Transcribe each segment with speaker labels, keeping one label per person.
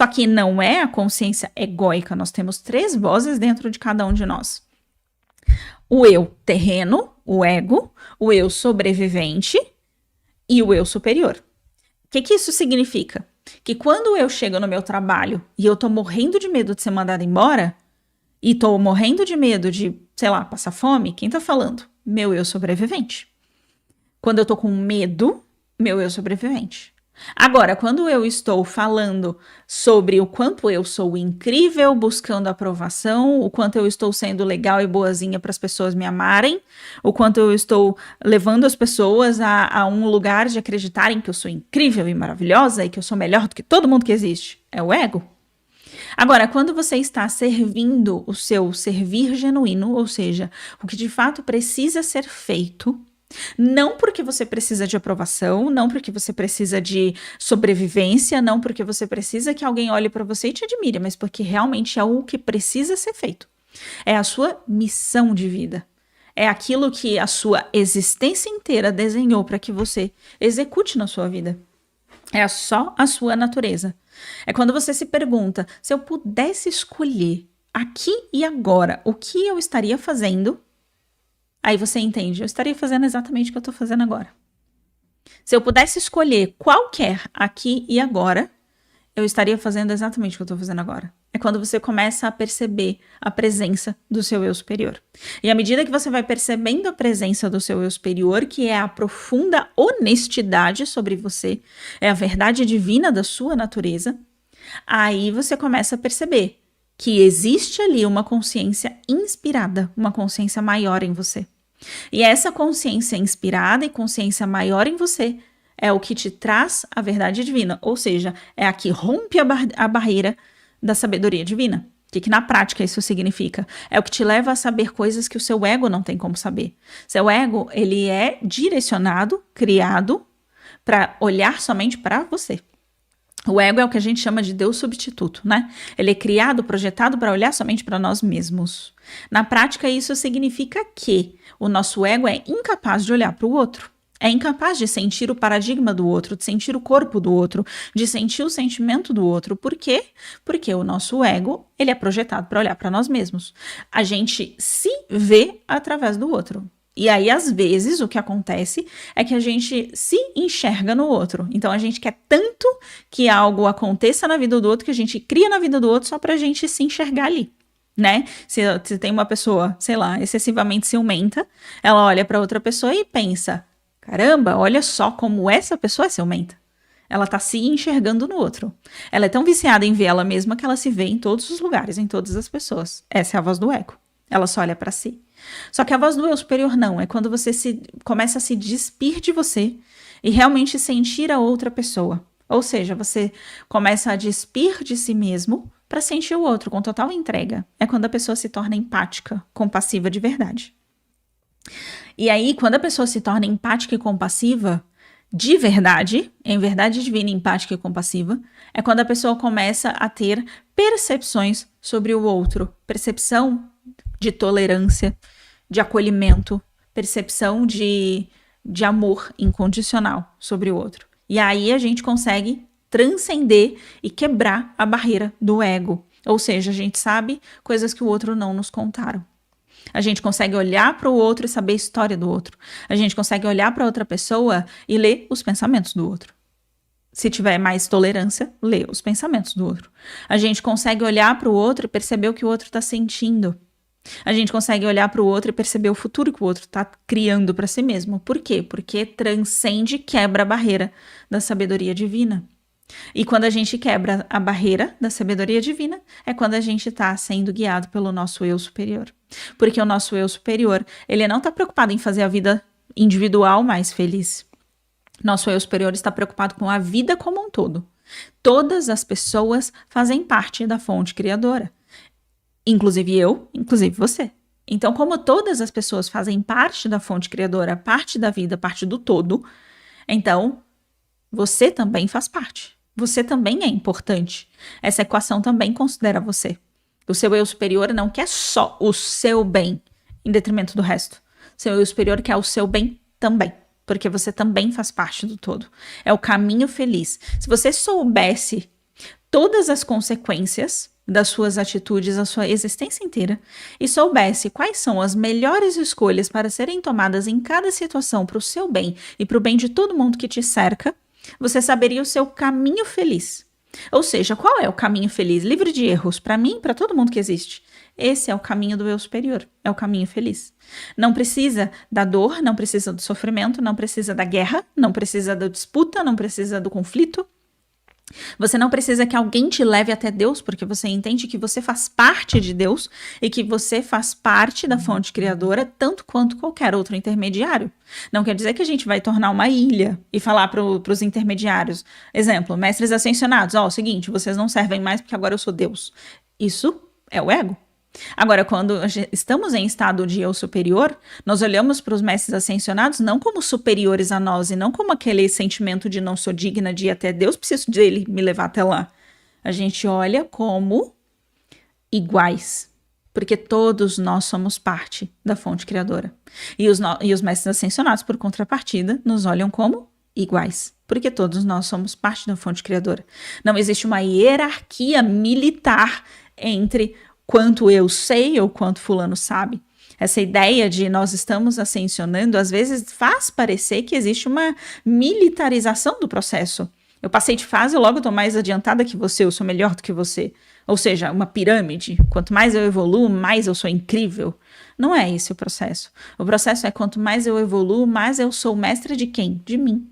Speaker 1: Só que não é a consciência egóica. Nós temos 3 vozes dentro de cada um de nós. O eu terreno, o ego, o eu sobrevivente e o eu superior. O que isso significa? Que quando eu chego no meu trabalho e eu tô morrendo de medo de ser mandada embora, e tô morrendo de medo de, sei lá, passar fome, quem tá falando? Meu eu sobrevivente. Quando eu tô com medo, meu eu sobrevivente. Agora, quando eu estou falando sobre o quanto eu sou incrível, buscando aprovação, o quanto eu estou sendo legal e boazinha para as pessoas me amarem, o quanto eu estou levando as pessoas a um lugar de acreditarem que eu sou incrível e maravilhosa e que eu sou melhor do que todo mundo que existe, é o ego. Agora, quando você está servindo o seu servir genuíno, ou seja, o que de fato precisa ser feito, não porque você precisa de aprovação, não porque você precisa de sobrevivência, não porque você precisa que alguém olhe para você e te admire, mas porque realmente é o que precisa ser feito. É a sua missão de vida. É aquilo que a sua existência inteira desenhou para que você execute na sua vida. É só a sua natureza. É quando você se pergunta, se eu pudesse escolher aqui e agora o que eu estaria fazendo, aí você entende, eu estaria fazendo exatamente o que eu tô fazendo agora. Se eu pudesse escolher qualquer aqui e agora, eu estaria fazendo exatamente o que eu tô fazendo agora. É quando você começa a perceber a presença do seu eu superior. E à medida que você vai percebendo a presença do seu eu superior, que é a profunda honestidade sobre você, é a verdade divina da sua natureza, aí você começa a perceber que existe ali uma consciência inspirada, uma consciência maior em você. E essa consciência inspirada e consciência maior em você é o que te traz a verdade divina, ou seja, é a que rompe a barreira da sabedoria divina. O que na prática isso significa? É o que te leva a saber coisas que o seu ego não tem como saber. Seu ego, ele é direcionado, criado para olhar somente para você. O ego é o que a gente chama de Deus substituto, né? Ele é criado, projetado para olhar somente para nós mesmos. Na prática, isso significa que o nosso ego é incapaz de olhar para o outro. É incapaz de sentir o paradigma do outro, de sentir o corpo do outro, de sentir o sentimento do outro. Por quê? Porque o nosso ego, ele é projetado para olhar para nós mesmos. A gente se vê através do outro. E aí, às vezes, o que acontece é que a gente se enxerga no outro. Então, a gente quer tanto que algo aconteça na vida do outro, que a gente cria na vida do outro só pra gente se enxergar ali, né? Se tem uma pessoa, sei lá, excessivamente ciumenta, ela olha pra outra pessoa e pensa, caramba, olha só como essa pessoa é ciumenta. Ela tá se enxergando no outro. Ela é tão viciada em ver ela mesma que ela se vê em todos os lugares, em todas as pessoas. Essa é a voz do ego. Ela só olha pra si. Só que a voz do eu superior não, é quando você começa a se despir de você e realmente sentir a outra pessoa. Ou seja, você começa a despir de si mesmo para sentir o outro com total entrega. É quando a pessoa se torna empática, compassiva de verdade. E aí, quando a pessoa se torna empática e compassiva de verdade, em verdade divina, empática e compassiva, é quando a pessoa começa a ter percepções sobre o outro, percepção de tolerância, de acolhimento, percepção de amor incondicional sobre o outro. E aí a gente consegue transcender e quebrar a barreira do ego. Ou seja, a gente sabe coisas que o outro não nos contaram. A gente consegue olhar para o outro e saber a história do outro. A gente consegue olhar para outra pessoa e ler os pensamentos do outro. Se tiver mais tolerância, lê os pensamentos do outro. A gente consegue olhar para o outro e perceber o que o outro está sentindo. A gente consegue olhar para o outro e perceber o futuro que o outro está criando para si mesmo. Por quê? Porque transcende e quebra a barreira da sabedoria divina. E quando a gente quebra a barreira da sabedoria divina, é quando a gente está sendo guiado pelo nosso eu superior. Porque o nosso eu superior, ele não está preocupado em fazer a vida individual mais feliz. Nosso eu superior está preocupado com a vida como um todo. Todas as pessoas fazem parte da fonte criadora. Inclusive eu, inclusive você. Então, como todas as pessoas fazem parte da fonte criadora, parte da vida, parte do todo, então você também faz parte. Você também é importante. Essa equação também considera você. O seu eu superior não quer só o seu bem em detrimento do resto. Seu eu superior quer o seu bem também, porque você também faz parte do todo. É o caminho feliz. Se você soubesse todas as consequências das suas atitudes, a sua existência inteira, e soubesse quais são as melhores escolhas para serem tomadas em cada situação para o seu bem e para o bem de todo mundo que te cerca, você saberia o seu caminho feliz. Ou seja, qual é o caminho feliz? Livre de erros, para mim, para todo mundo que existe. Esse é o caminho do eu superior, é o caminho feliz. Não precisa da dor, não precisa do sofrimento, não precisa da guerra, não precisa da disputa, não precisa do conflito. Você não precisa que alguém te leve até Deus, porque você entende que você faz parte de Deus e que você faz parte da fonte criadora tanto quanto qualquer outro intermediário. Não quer dizer que a gente vai tornar uma ilha e falar para os intermediários. Exemplo, mestres ascensionados. Ó, o seguinte, vocês não servem mais porque agora eu sou Deus. Isso é o ego. Agora, quando estamos em estado de eu superior, nós olhamos para os mestres ascensionados não como superiores a nós e não como aquele sentimento de não sou digna de ir até Deus, preciso dele me levar até lá. A gente olha como iguais, porque todos nós somos parte da fonte criadora. E os mestres ascensionados, por contrapartida, nos olham como iguais, porque todos nós somos parte da fonte criadora. Não existe uma hierarquia militar entre quanto eu sei ou quanto fulano sabe. Essa ideia de nós estamos ascensionando, às vezes faz parecer que existe uma militarização do processo. Eu passei de fase, logo estou mais adiantada que você, eu sou melhor do que você. Ou seja, uma pirâmide. Quanto mais eu evoluo, mais eu sou incrível. Não é esse o processo. O processo é quanto mais eu evoluo, mais eu sou mestre de quem? De mim.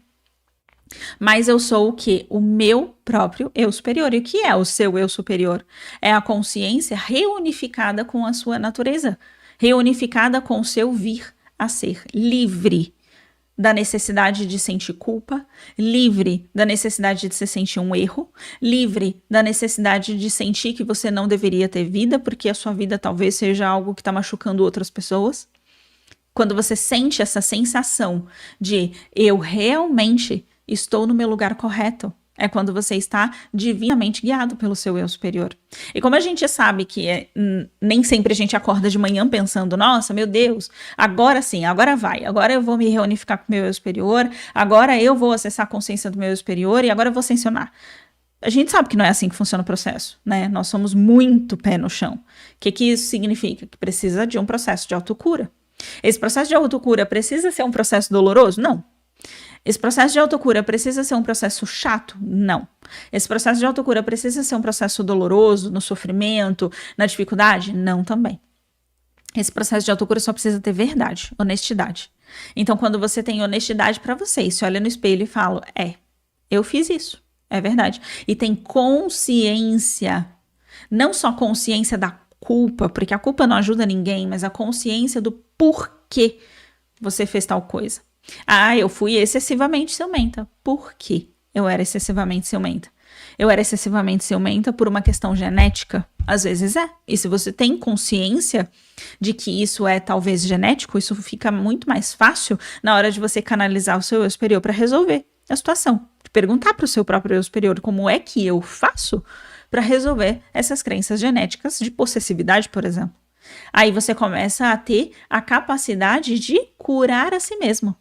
Speaker 1: Mas eu sou o quê? O meu próprio eu superior. E o que é o seu eu superior? É a consciência reunificada com a sua natureza, reunificada com o seu vir a ser, livre da necessidade de sentir culpa, livre da necessidade de se sentir um erro, livre da necessidade de sentir que você não deveria ter vida, porque a sua vida talvez seja algo que está machucando outras pessoas. Quando você sente essa sensação de eu realmente estou no meu lugar correto, é quando você está divinamente guiado pelo seu eu superior. E como a gente sabe que nem sempre a gente acorda de manhã pensando, nossa, meu Deus, agora sim, agora vai, agora eu vou me reunificar com o meu eu superior, agora eu vou acessar a consciência do meu eu superior e agora eu vou ascensionar. A gente sabe que não é assim que funciona o processo, né? Nós somos muito pé no chão. O que isso significa? Que precisa de um processo de autocura. Esse processo de autocura precisa ser um processo doloroso? Não. Esse processo de autocura precisa ser um processo chato? Não. Esse processo de autocura precisa ser um processo doloroso, no sofrimento, na dificuldade? Não também. Esse processo de autocura só precisa ter verdade, honestidade. Então, quando você tem honestidade para você, se olha no espelho e fala, eu fiz isso, é verdade. E tem consciência, não só consciência da culpa, porque a culpa não ajuda ninguém, mas a consciência do porquê você fez tal coisa. Eu fui excessivamente ciumenta. Por quê eu era excessivamente ciumenta? Eu era excessivamente ciumenta por uma questão genética? Às vezes é. E se você tem consciência de que isso é talvez genético, isso fica muito mais fácil na hora de você canalizar o seu eu superior para resolver a situação. De perguntar para o seu próprio eu superior como é que eu faço para resolver essas crenças genéticas de possessividade, por exemplo. Aí você começa a ter a capacidade de curar a si mesmo.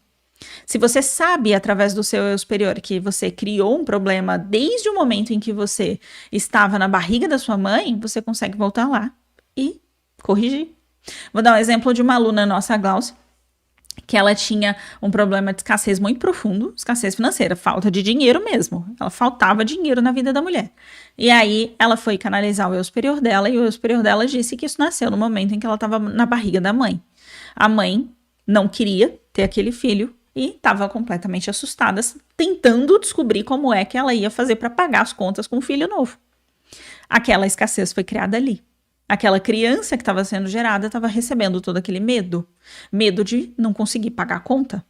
Speaker 1: Se você sabe, através do seu eu superior, que você criou um problema desde o momento em que você estava na barriga da sua mãe, você consegue voltar lá e corrigir. Vou dar um exemplo de uma aluna nossa, a Glaucia, que ela tinha um problema de escassez muito profundo, escassez financeira, falta de dinheiro mesmo. Ela faltava dinheiro na vida da mulher. E aí ela foi canalizar o eu superior dela, e o eu superior dela disse que isso nasceu no momento em que ela estava na barriga da mãe. A mãe não queria ter aquele filho, e estava completamente assustada, tentando descobrir como é que ela ia fazer para pagar as contas com um filho novo. Aquela escassez foi criada ali. Aquela criança que estava sendo gerada estava recebendo todo aquele medo. Medo de não conseguir pagar a conta.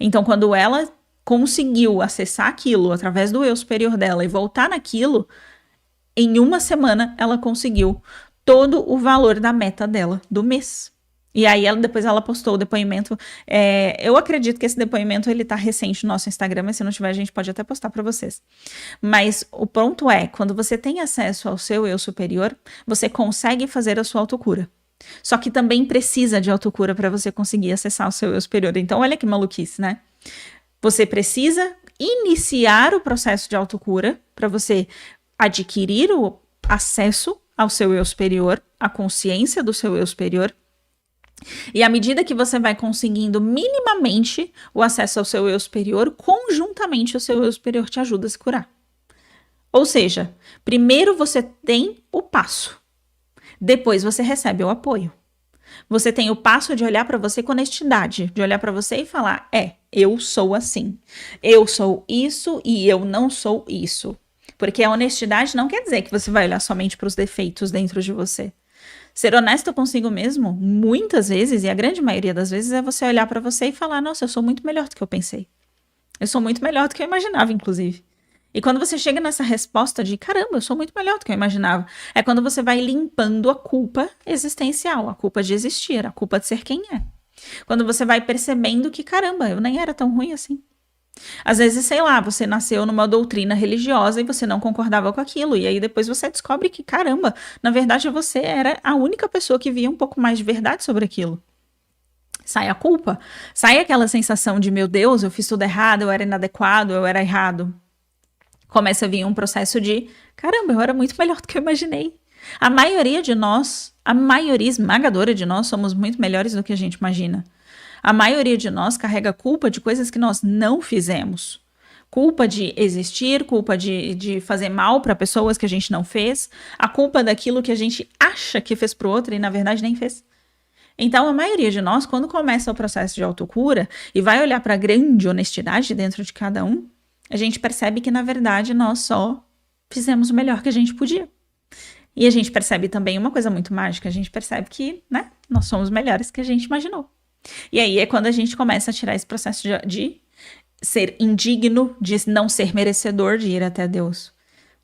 Speaker 1: Então, quando ela conseguiu acessar aquilo através do eu superior dela e voltar naquilo, em uma semana ela conseguiu todo o valor da meta dela do mês. E aí depois ela postou o depoimento. Eu acredito que esse depoimento ele tá recente no nosso Instagram, mas se não tiver a gente pode até postar para vocês. Mas o ponto é, quando você tem acesso ao seu eu superior, você consegue fazer a sua autocura. Só que também precisa de autocura para você conseguir acessar o seu eu superior. Então olha que maluquice, né? Você precisa iniciar o processo de autocura para você adquirir o acesso ao seu eu superior, a consciência do seu eu superior. E à medida que você vai conseguindo minimamente o acesso ao seu eu superior, conjuntamente o seu eu superior te ajuda a se curar. Ou seja, primeiro você tem o passo, depois você recebe o apoio. Você tem o passo de olhar para você com honestidade, de olhar para você e falar, eu sou assim, eu sou isso e eu não sou isso. Porque a honestidade não quer dizer que você vai olhar somente para os defeitos dentro de você. Ser honesto consigo mesmo, muitas vezes, e a grande maioria das vezes, é você olhar para você e falar, nossa, eu sou muito melhor do que eu pensei. Eu sou muito melhor do que eu imaginava, inclusive. E quando você chega nessa resposta de, caramba, eu sou muito melhor do que eu imaginava, é quando você vai limpando a culpa existencial, a culpa de existir, a culpa de ser quem é. Quando você vai percebendo que, caramba, eu nem era tão ruim assim. Às vezes, sei lá, você nasceu numa doutrina religiosa e você não concordava com aquilo, e aí depois você descobre que, caramba, na verdade você era a única pessoa que via um pouco mais de verdade sobre aquilo. Sai a culpa, sai aquela sensação de, meu Deus, eu fiz tudo errado, eu era inadequado, eu era errado. Começa a vir um processo de, caramba, eu era muito melhor do que eu imaginei. A maioria de nós, a maioria esmagadora de nós, somos muito melhores do que a gente imagina. A maioria de nós carrega culpa de coisas que nós não fizemos. Culpa de existir, culpa de fazer mal para pessoas que a gente não fez, a culpa daquilo que a gente acha que fez pro outro e na verdade nem fez. Então, a maioria de nós, quando começa o processo de autocura e vai olhar para a grande honestidade dentro de cada um, a gente percebe que, na verdade, nós só fizemos o melhor que a gente podia. E a gente percebe também uma coisa muito mágica, a gente percebe que, né, nós somos melhores que a gente imaginou. E aí é quando a gente começa a tirar esse processo de ser indigno, de não ser merecedor de ir até Deus.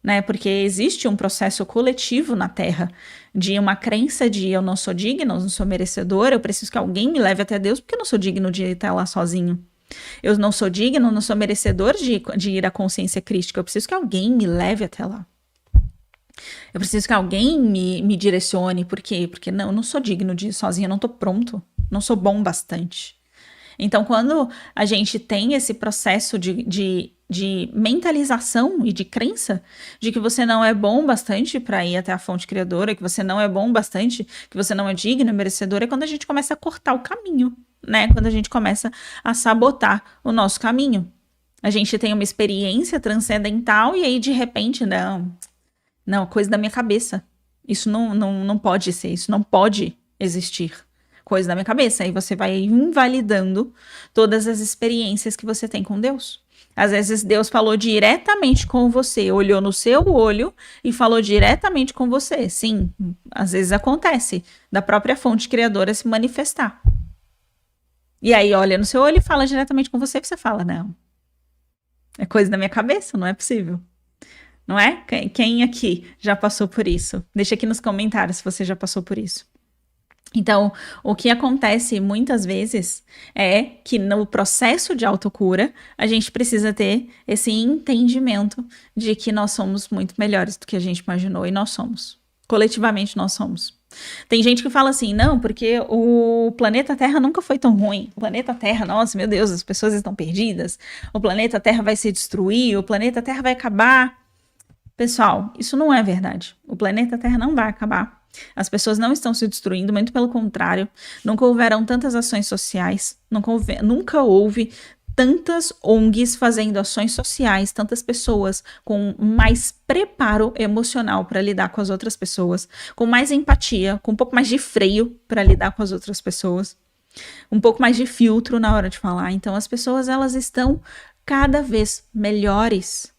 Speaker 1: Né? Porque existe um processo coletivo na Terra de uma crença de eu não sou digno, eu não sou merecedor, eu preciso que alguém me leve até Deus porque eu não sou digno de estar lá sozinho. Eu não sou digno, não sou merecedor de ir à consciência crística. Eu preciso que alguém me leve até lá. Eu preciso que alguém me direcione. Por quê? Porque não, eu não sou digno de ir sozinho, eu não tô pronto. Não sou bom bastante. Então, quando a gente tem esse processo de mentalização e de crença de que você não é bom bastante para ir até a fonte criadora, que você não é bom bastante, que você não é digno, merecedor, é quando a gente começa a cortar o caminho, né? Quando a gente começa a sabotar o nosso caminho. A gente tem uma experiência transcendental e aí, de repente, não, coisa da minha cabeça. Isso não pode ser, isso não pode existir. Coisa da minha cabeça. Aí você vai invalidando todas as experiências que você tem com Deus. Às vezes Deus falou diretamente com você, olhou no seu olho e falou diretamente com você. Sim, às vezes acontece da própria fonte criadora se manifestar. E aí olha no seu olho e fala diretamente com você e você fala, não, é coisa da minha cabeça, não é possível. Não é? Quem aqui já passou por isso? Deixa aqui nos comentários se você já passou por isso. Então, o que acontece muitas vezes é que no processo de autocura, a gente precisa ter esse entendimento de que nós somos muito melhores do que a gente imaginou, e nós somos. Coletivamente, nós somos. Tem gente que fala assim, não, porque o planeta Terra nunca foi tão ruim. O planeta Terra, nossa, meu Deus, as pessoas estão perdidas. O planeta Terra vai se destruir, o planeta Terra vai acabar. Pessoal, isso não é verdade. O planeta Terra não vai acabar. As pessoas não estão se destruindo, muito pelo contrário. Nunca houveram tantas ações sociais, nunca houve tantas ONGs fazendo ações sociais, tantas pessoas com mais preparo emocional para lidar com as outras pessoas, com mais empatia, com um pouco mais de freio para lidar com as outras pessoas, um pouco mais de filtro na hora de falar. Então as pessoas, elas estão cada vez melhores.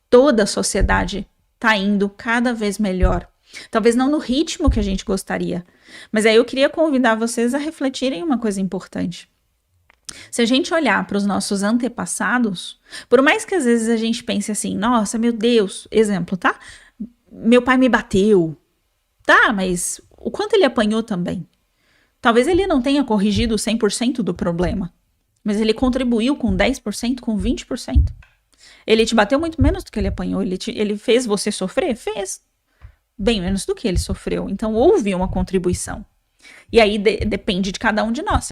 Speaker 1: Toda a sociedade está indo cada vez melhor. Talvez não no ritmo que a gente gostaria, mas aí eu queria convidar vocês a refletirem uma coisa importante. Se a gente olhar para os nossos antepassados, por mais que às vezes a gente pense assim, nossa, meu Deus, exemplo, tá? Meu pai me bateu, tá? Mas o quanto ele apanhou também? Talvez ele não tenha corrigido 100% do problema, mas ele contribuiu com 10%, com 20%. Ele te bateu muito menos do que ele apanhou, ele fez você sofrer? Fez. Bem menos do que ele sofreu. Então, houve uma contribuição. E aí, depende de cada um de nós.